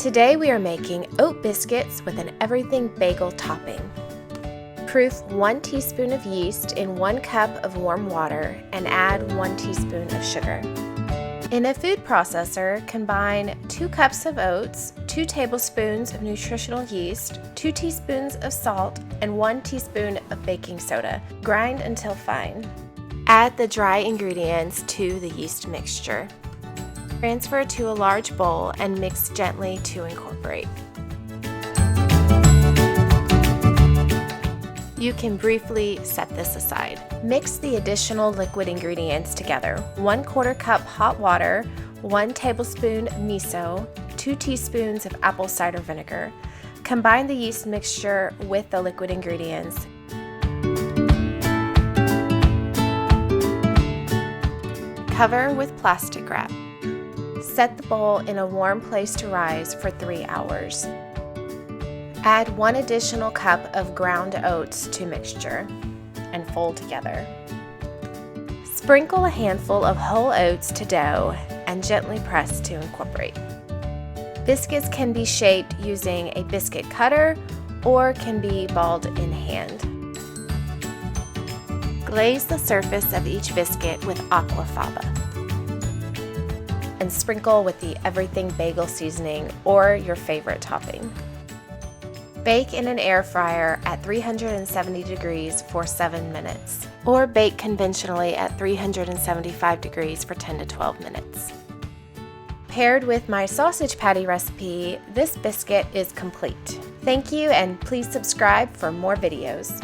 Today we are making oat biscuits with an everything bagel topping. Proof 1 teaspoon of yeast in 1 cup of warm water and add 1 teaspoon of sugar. In a food processor, combine 2 cups of oats, 2 tablespoons of nutritional yeast, 2 teaspoons of salt, and 1 teaspoon of baking soda. Grind until fine. Add the dry ingredients to the yeast mixture. Transfer to a large bowl and mix gently to incorporate. You can briefly set this aside. Mix the additional liquid ingredients together. 1/4 cup hot water, 1 tablespoon miso, 2 teaspoons of apple cider vinegar. Combine the yeast mixture with the liquid ingredients. Cover with plastic wrap. Set the bowl in a warm place to rise for 3 hours. Add 1 additional cup of ground oats to mixture and fold together. Sprinkle a handful of whole oats to dough and gently press to incorporate. Biscuits can be shaped using a biscuit cutter or can be balled in hand. Glaze the surface of each biscuit with aquafaba and sprinkle with the everything bagel seasoning or your favorite topping. Bake in an air fryer at 370 degrees for 7 minutes, or bake conventionally at 375 degrees for 10 to 12 minutes. Paired with my sausage patty recipe, this biscuit is complete. Thank you, and please subscribe for more videos.